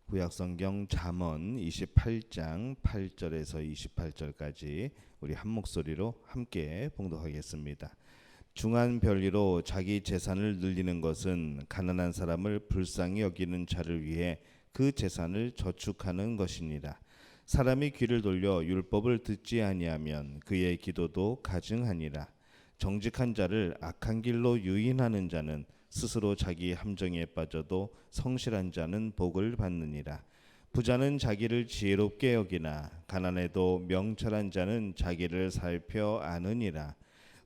구약성경 잠언 28장 8절에서 28절까지 우리 한 목소리로 함께 봉독하겠습니다. 중한 별리로 자기 재산을 늘리는 것은 가난한 사람을 불쌍히 여기는 자를 위해 그 재산을 저축하는 것이니라. 사람이 귀를 돌려 율법을 듣지 아니하면 그의 기도도 가증하니라. 정직한 자를 악한 길로 유인하는 자는 스스로 자기 함정에 빠져도 성실한 자는 복을 받느니라. 부자는 자기를 지혜롭게 여기나 가난해도 명철한 자는 자기를 살펴 아느니라.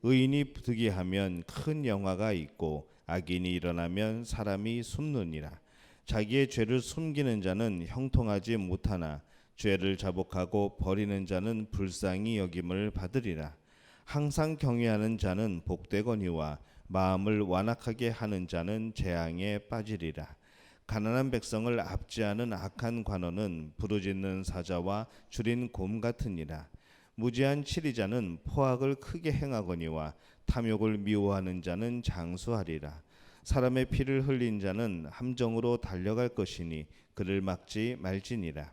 의인이 득이하면 큰 영화가 있고 악인이 일어나면 사람이 숨느니라. 자기의 죄를 숨기는 자는 형통하지 못하나 죄를 자복하고 버리는 자는 불쌍히 여김을 받으리라. 항상 경외하는 자는 복되거니와 마음을 완악하게 하는 자는 재앙에 빠지리라. 가난한 백성을 압제하는 악한 관원은 부르짖는 사자와 줄인 곰 같으니라. 무지한 치리자는 포악을 크게 행하거니와 탐욕을 미워하는 자는 장수하리라. 사람의 피를 흘린 자는 함정으로 달려갈 것이니 그를 막지 말지니라.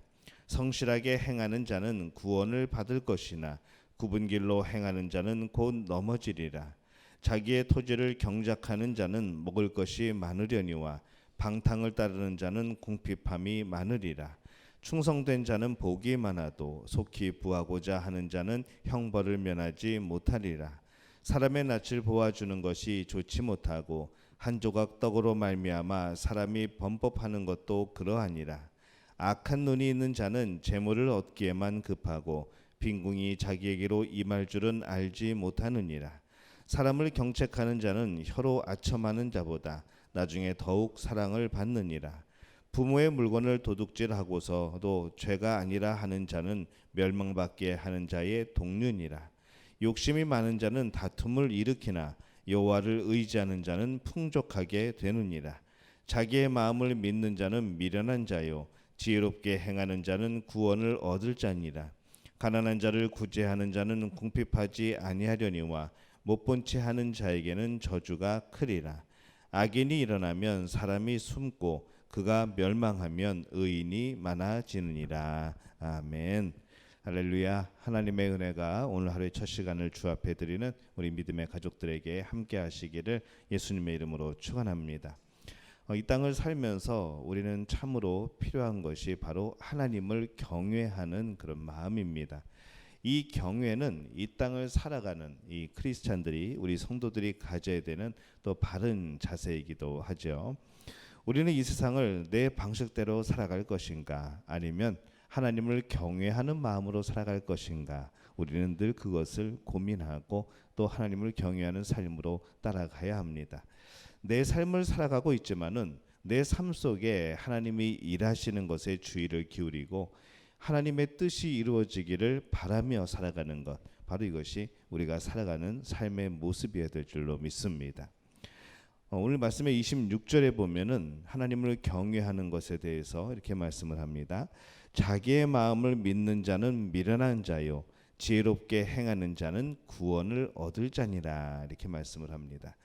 성실하게 행하는 자는 구원을 받을 것이나 굽은 길로 행하는 자는 곧 넘어지리라. 자기의 토지를 경작하는 자는 먹을 것이 많으려니와 방탕을 따르는 자는 궁핍함이 많으리라. 충성된 자는 복이 많아도 속히 부하고자 하는 자는 형벌을 면하지 못하리라. 사람의 낯을 보아주는 것이 좋지 못하고 한 조각 떡으로 말미암아 사람이 범법하는 것도 그러하니라. 악한 눈이 있는 자는 재물을 얻기에만 급하고 빈궁이 자기에게로 임할 줄은 알지 못하느니라. 사람을 경책하는 자는 혀로 아첨하는 자보다 나중에 더욱 사랑을 받느니라. 부모의 물건을 도둑질하고서도 죄가 아니라 하는 자는 멸망받게 하는 자의 동류니라. 욕심이 많은 자는 다툼을 일으키나 여호와를 의지하는 자는 풍족하게 되느니라. 자기의 마음을 믿는 자는 미련한 자요 지혜롭게 행하는 자는 구원을 얻을 자니라. 가난한 자를 구제하는 자는 궁핍하지 아니하려니와 못본 채 하는 자에게는 저주가 크리라. 악인이 일어나면 사람이 숨고 그가 멸망하면 의인이 많아지느니라. 아멘. 할렐루야. 하나님의 은혜가 오늘 하루의 첫 시간을 주 앞에 드리는 우리 믿음의 가족들에게 함께 하시기를 예수님의 이름으로 축원합니다. 이 땅을 살면서 우리는 참으로 필요한 것이 바로 하나님을 경외하는 그런 마음입니다. 이 경외는 이 땅을 살아가는 이 크리스찬들이 우리 성도들이 가져야 되는 또 바른 자세이기도 하죠. 우리는 이 세상을 내 방식대로 살아갈 것인가 아니면 하나님을 경외하는 마음으로 살아갈 것인가 우리는 늘 그것을 고민하고 또 하나님을 경외하는 삶으로 따라가야 합니다. 내 삶을 살아가고 있지만은 내 삶 속에 하나님이 일하시는 것에 주의를 기울이고 하나님의 뜻이 이루어지기를 바라며 살아가는 것, 바로 이것이 우리가 살아가는 삶의 모습이어야 될 줄로 믿습니다. 오늘 말씀의 26절에 보면은 하나님을 경외하는 것에 대해서 이렇게 말씀을 합니다. 자기의 마음을 믿는 자는 미련한 자요 지혜롭게 행하는 자는 구원을 얻을 자니라. 이렇게 말씀을 합니다.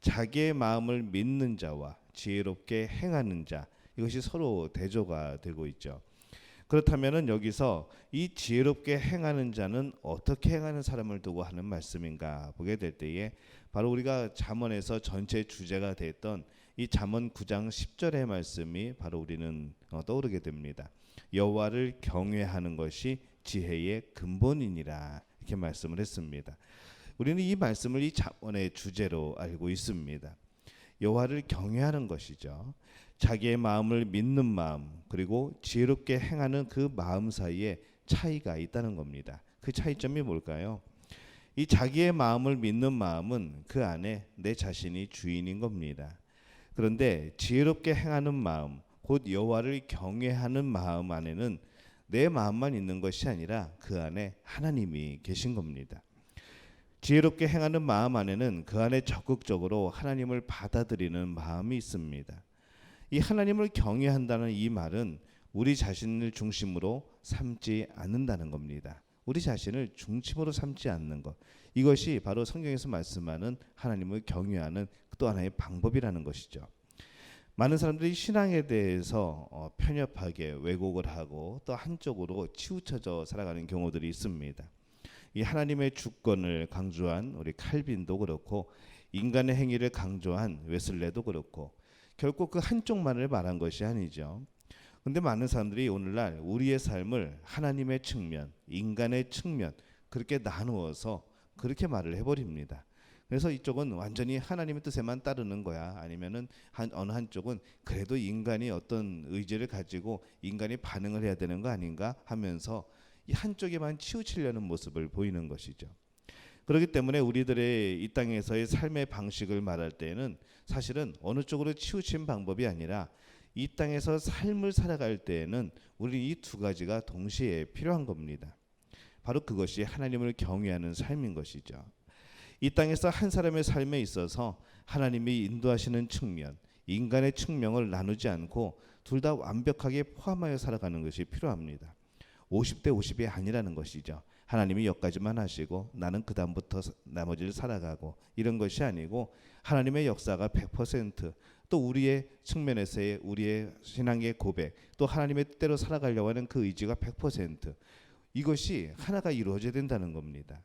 자기의 마음을 믿는 자와 지혜롭게 행하는 자, 이것이 서로 대조가 되고 있죠. 그렇다면은 여기서 이 지혜롭게 행하는 자는 어떻게 행하는 사람을 두고 하는 말씀인가 보게 될 때에 바로 우리가 잠언에서 전체 주제가 됐던 이 잠언 9장 10절의 말씀이 바로 우리는 떠오르게 됩니다. 여호와를 경외하는 것이 지혜의 근본이니라. 이렇게 말씀을 했습니다. 우리는 이 말씀을 이 잠언의 주제로 알고 있습니다. 여호와를 경외하는 것이죠. 자기의 마음을 믿는 마음 그리고 지혜롭게 행하는 그 마음 사이에 차이가 있다는 겁니다. 그 차이점이 뭘까요? 이 자기의 마음을 믿는 마음은 그 안에 내 자신이 주인인 겁니다. 그런데 지혜롭게 행하는 마음, 곧 여호와를 경외하는 마음 안에는 내 마음만 있는 것이 아니라 그 안에 하나님이 계신 겁니다. 지혜롭게 행하는 마음 안에는 그 안에 적극적으로 하나님을 받아들이는 마음이 있습니다. 이 하나님을 경외한다는 이 말은 우리 자신을 중심으로 삼지 않는다는 겁니다. 우리 자신을 중심으로 삼지 않는 것, 이것이 바로 성경에서 말씀하는 하나님을 경외하는 또 하나의 방법이라는 것이죠. 많은 사람들이 신앙에 대해서 편협하게 왜곡을 하고 또 한쪽으로 치우쳐져 살아가는 경우들이 있습니다. 이 하나님의 주권을 강조한 우리 칼빈도 그렇고 인간의 행위를 강조한 웨슬레도 그렇고 결국 그 한쪽만을 말한 것이 아니죠. 근데 많은 사람들이 오늘날 우리의 삶을 하나님의 측면, 인간의 측면 그렇게 나누어서 그렇게 말을 해버립니다. 그래서 이쪽은 완전히 하나님의 뜻에만 따르는 거야. 아니면은 어느 한쪽은 그래도 인간이 어떤 의지를 가지고 인간이 반응을 해야 되는 거 아닌가 하면서 이 한쪽에만 치우치려는 모습을 보이는 것이죠. 그렇기 때문에 우리들의 이 땅에서의 삶의 방식을 말할 때에는 사실은 어느 쪽으로 치우친 방법이 아니라 이 땅에서 삶을 살아갈 때에는 우리 이 두 가지가 동시에 필요한 겁니다. 바로 그것이 하나님을 경외하는 삶인 것이죠. 이 땅에서 한 사람의 삶에 있어서 하나님이 인도하시는 측면, 인간의 측면을 나누지 않고 둘 다 완벽하게 포함하여 살아가는 것이 필요합니다. 50대 50이 아니라는 것이죠. 하나님이 여기까지만 하시고 나는 그 다음부터 나머지를 살아가고 이런 것이 아니고 하나님의 역사가 100%, 또 우리의 측면에서의 우리의 신앙의 고백, 또 하나님의 뜻대로 살아가려고 하는 그 의지가 100%, 이것이 하나가 이루어져야 된다는 겁니다.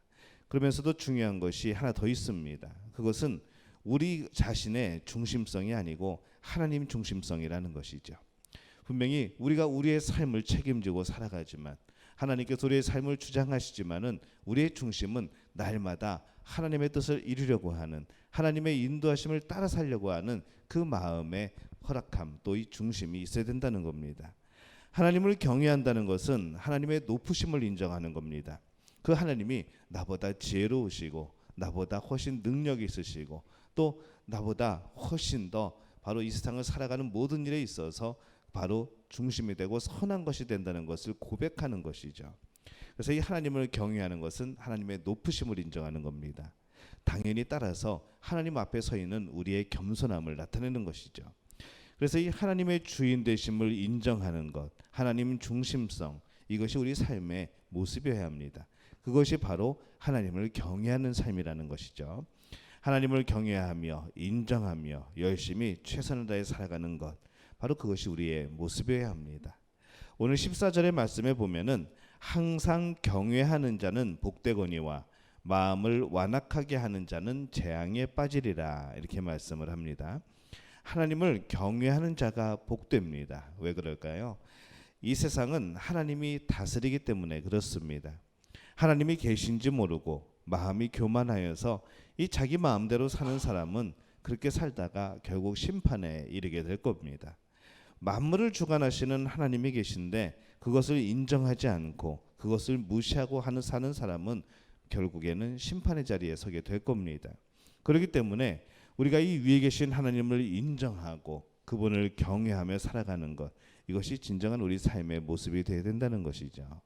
그러면서도 중요한 것이 하나 더 있습니다. 그것은 우리 자신의 중심성이 아니고 하나님 중심성이라는 것이죠. 분명히 우리가 우리의 삶을 책임지고 살아가지만 하나님께서 우리의 삶을 주장하시지만은 우리의 중심은 날마다 하나님의 뜻을 이루려고 하는, 하나님의 인도하심을 따라 살려고 하는 그 마음의 허락함, 또 이 중심이 있어야 된다는 겁니다. 하나님을 경외한다는 것은 하나님의 높으심을 인정하는 겁니다. 그 하나님이 나보다 지혜로우시고 나보다 훨씬 능력이 있으시고 또 나보다 훨씬 더 바로 이 세상을 살아가는 모든 일에 있어서 바로 중심이 되고 선한 것이 된다는 것을 고백하는 것이죠. 그래서 이 하나님을 경외하는 것은 하나님의 높으심을 인정하는 겁니다. 당연히 따라서 하나님 앞에 서 있는 우리의 겸손함을 나타내는 것이죠. 그래서 이 하나님의 주인 되심을 인정하는 것, 하나님 중심성, 이것이 우리 삶의 모습이어야 합니다. 그것이 바로 하나님을 경외하는 삶이라는 것이죠. 하나님을 경외하며 인정하며 열심히 최선을 다해 살아가는 것, 바로 그것이 우리의 모습이어야 합니다. 오늘 14절의 말씀에 보면은 항상 경외하는 자는 복되거니와 마음을 완악하게 하는 자는 재앙에 빠지리라, 이렇게 말씀을 합니다. 하나님을 경외하는 자가 복됩니다. 왜 그럴까요? 이 세상은 하나님이 다스리기 때문에 그렇습니다. 하나님이 계신지 모르고 마음이 교만하여서 이 자기 마음대로 사는 사람은 그렇게 살다가 결국 심판에 이르게 될 겁니다. 만물을 주관하시는 하나님이 계신데 그것을 인정하지 않고 그것을 무시하고 사는 사람은 결국에는 심판의 자리에 서게 될 겁니다. 그렇기 때문에 우리가 이 위에 계신 하나님을 인정하고 그분을 경외하며 살아가는 것, 이것이 진정한 우리 삶의 모습이 되어야 된다는 것이죠.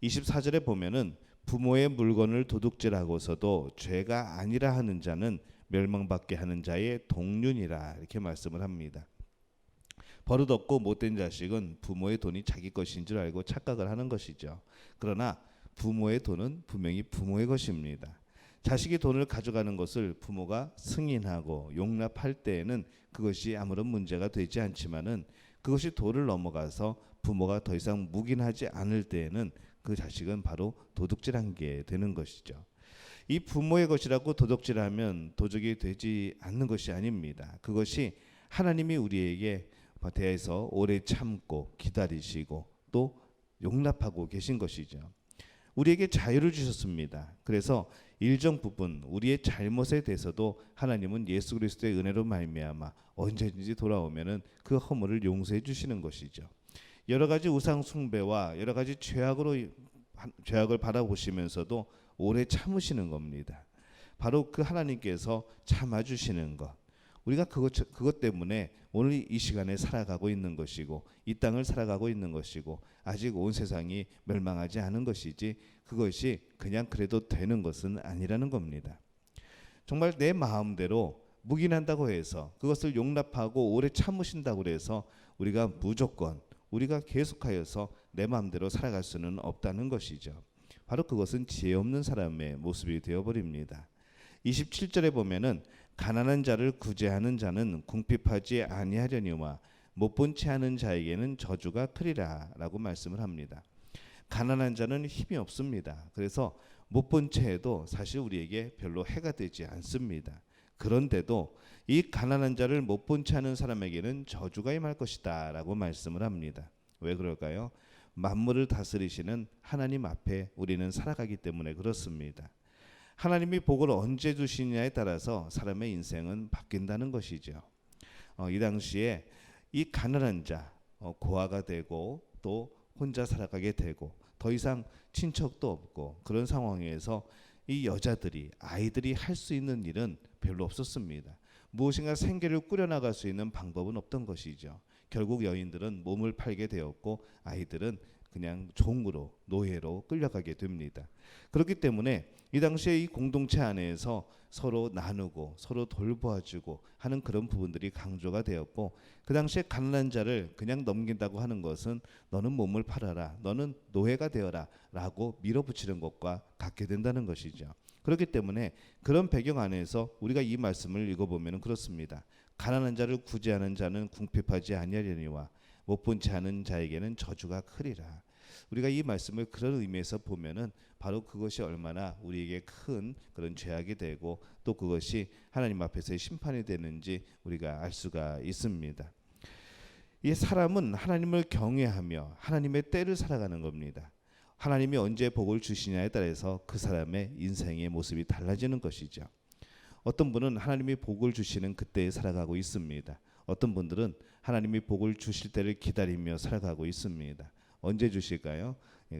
24절에 보면은 부모의 물건을 도둑질하고서도 죄가 아니라 하는 자는 멸망받게 하는 자의 동륜이라, 이렇게 말씀을 합니다. 버릇없고 못된 자식은 부모의 돈이 자기 것인 줄 알고 착각을 하는 것이죠. 그러나 부모의 돈은 분명히 부모의 것입니다. 자식이 돈을 가져가는 것을 부모가 승인하고 용납할 때에는 그것이 아무런 문제가 되지 않지만은 그것이 도를 넘어가서 부모가 더 이상 묵인하지 않을 때에는 그 자식은 바로 도둑질한 게 되는 것이죠. 이 부모의 것이라고 도둑질하면 도적이 되지 않는 것이 아닙니다. 그것이 하나님이 우리에게 대해서 오래 참고 기다리시고 또 용납하고 계신 것이죠. 우리에게 자유를 주셨습니다. 그래서 일정 부분 우리의 잘못에 대해서도 하나님은 예수 그리스도의 은혜로 말미암아 언제든지 돌아오면은 그 허물을 용서해 주시는 것이죠. 여러 가지 우상 숭배와 여러 가지 죄악을 바라보시면서도 오래 참으시는 겁니다. 바로 그 하나님께서 참아 주시는 것, 우리가 그것 때문에 오늘 이 시간에 살아가고 있는 것이고 이 땅을 살아가고 있는 것이고 아직 온 세상이 멸망하지 않은 것이지 그것이 그냥 그래도 되는 것은 아니라는 겁니다. 정말 내 마음대로 묵인한다고 해서 그것을 용납하고 오래 참으신다고 해서 우리가 무조건 우리가 계속하여서 내 마음대로 살아갈 수는 없다는 것이죠. 바로 그것은 지혜 없는 사람의 모습이 되어버립니다. 27절에 보면은 가난한 자를 구제하는 자는 궁핍하지 아니하려니와 못 본 채 하는 자에게는 저주가 크리라라고 말씀을 합니다. 가난한 자는 힘이 없습니다. 그래서 못 본 채해도 사실 우리에게 별로 해가 되지 않습니다. 그런데도 이 가난한 자를 못 본 채 하는 사람에게는 저주가 임할 것이다라고 말씀을 합니다. 왜 그럴까요? 만물을 다스리시는 하나님 앞에 우리는 살아가기 때문에 그렇습니다. 하나님이 복을 언제 주시느냐에 따라서 사람의 인생은 바뀐다는 것이죠. 이 당시에 이 가난한 자, 고아가 되고 또 혼자 살아가게 되고 더 이상 친척도 없고 그런 상황에서 이 여자들이 아이들이 할 수 있는 일은 별로 없었습니다. 무엇인가 생계를 꾸려나갈 수 있는 방법은 없던 것이죠. 결국 여인들은 몸을 팔게 되었고 아이들은 그냥 종으로 노예로 끌려가게 됩니다. 그렇기 때문에 이 당시에 이 공동체 안에서 서로 나누고 서로 돌보아주고 하는 그런 부분들이 강조가 되었고 그 당시에 가난한 자를 그냥 넘긴다고 하는 것은 너는 몸을 팔아라, 너는 노예가 되어라 라고 밀어붙이는 것과 같게 된다는 것이죠. 그렇기 때문에 그런 배경 안에서 우리가 이 말씀을 읽어보면 그렇습니다. 가난한 자를 구제하는 자는 궁핍하지 아니하려니와 못 본 채 하는 자에게는 저주가 크리라. 우리가 이 말씀을 그런 의미에서 보면은 바로 그것이 얼마나 우리에게 큰 그런 죄악이 되고 또 그것이 하나님 앞에서의 심판이 되는지 우리가 알 수가 있습니다. 이 사람은 하나님을 경외하며 하나님의 때를 살아가는 겁니다. 하나님이 언제 복을 주시냐에 따라서 그 사람의 인생의 모습이 달라지는 것이죠. 어떤 분은 하나님이 복을 주시는 그때에 살아가고 있습니다. 어떤 분들은 하나님이 복을 주실 때를 기다리며 살아가고 있습니다. 언제 주실까요?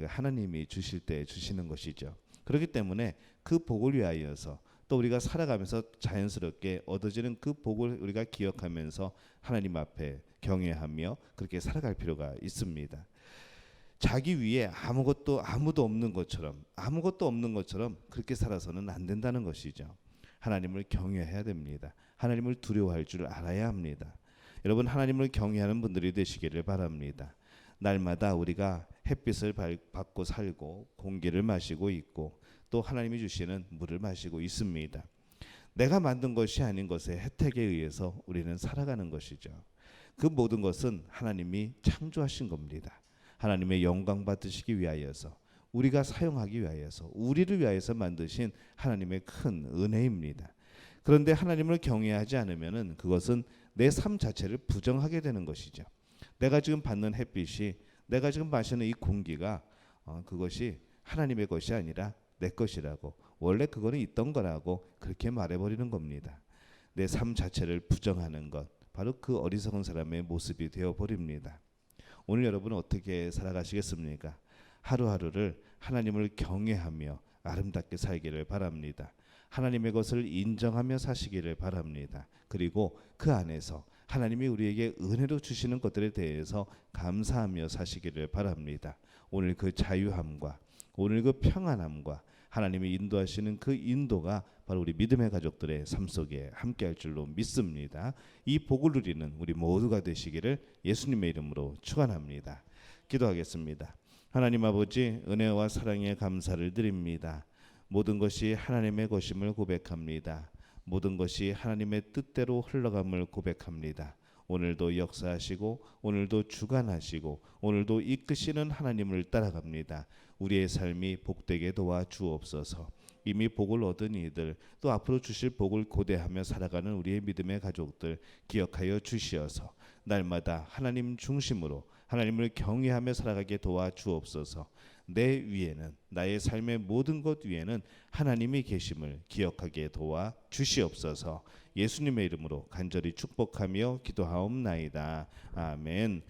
하나님이 주실 때 주시는 것이죠. 그렇기 때문에 그 복을 위하여서 또 우리가 살아가면서 자연스럽게 얻어지는 그 복을 우리가 기억하면서 하나님 앞에 경외하며 그렇게 살아갈 필요가 있습니다. 자기 위에 아무도 없는 것처럼 그렇게 살아서는 안 된다는 것이죠. 하나님을 경외해야 됩니다. 하나님을 두려워할 줄 알아야 합니다. 여러분, 하나님을 경외하는 분들이 되시기를 바랍니다. 날마다 우리가 햇빛을 받고 살고 공기를 마시고 있고 또 하나님이 주시는 물을 마시고 있습니다. 내가 만든 것이 아닌 것의 혜택에 의해서 우리는 살아가는 것이죠. 그 모든 것은 하나님이 창조하신 겁니다. 하나님의 영광 받으시기 위하여서 우리가 사용하기 위하여서 우리를 위하여서 만드신 하나님의 큰 은혜입니다. 그런데 하나님을 경외하지 않으면은 그것은 내 삶 자체를 부정하게 되는 것이죠. 내가 지금 받는 햇빛이 내가 지금 마시는 이 공기가 그것이 하나님의 것이 아니라 내 것이라고 원래 그거는 있던 거라고 그렇게 말해버리는 겁니다. 내 삶 자체를 부정하는 것 바로 그 어리석은 사람의 모습이 되어버립니다. 오늘 여러분은 어떻게 살아가시겠습니까? 하루하루를 하나님을 경외하며 아름답게 살기를 바랍니다. 하나님의 것을 인정하며 사시기를 바랍니다. 그리고 그 안에서 하나님이 우리에게 은혜로 주시는 것들에 대해서 감사하며 사시기를 바랍니다. 오늘 그 자유함과 오늘 그 평안함과 하나님이 인도하시는 그 인도가 바로 우리 믿음의 가족들의 삶 속에 함께할 줄로 믿습니다. 이 복을 누리는 우리 모두가 되시기를 예수님의 이름으로 축원합니다. 기도하겠습니다. 하나님 아버지, 은혜와 사랑에 감사를 드립니다. 모든 것이 하나님의 것임을 고백합니다. 모든 것이 하나님의 뜻대로 흘러감을 고백합니다. 오늘도 역사하시고 오늘도 주관하시고 오늘도 이끄시는 하나님을 따라갑니다. 우리의 삶이 복되게 도와 주옵소서. 이미 복을 얻은 이들 또 앞으로 주실 복을 고대하며 살아가는 우리의 믿음의 가족들 기억하여 주시어서 날마다 하나님 중심으로 하나님을 경외하며 살아가게 도와 주옵소서. 내 위에는 나의 삶의 모든 것 위에는 하나님이 계심을 기억하게 도와 주시옵소서. 예수님의 이름으로 간절히 축복하며 기도하옵나이다. 아멘.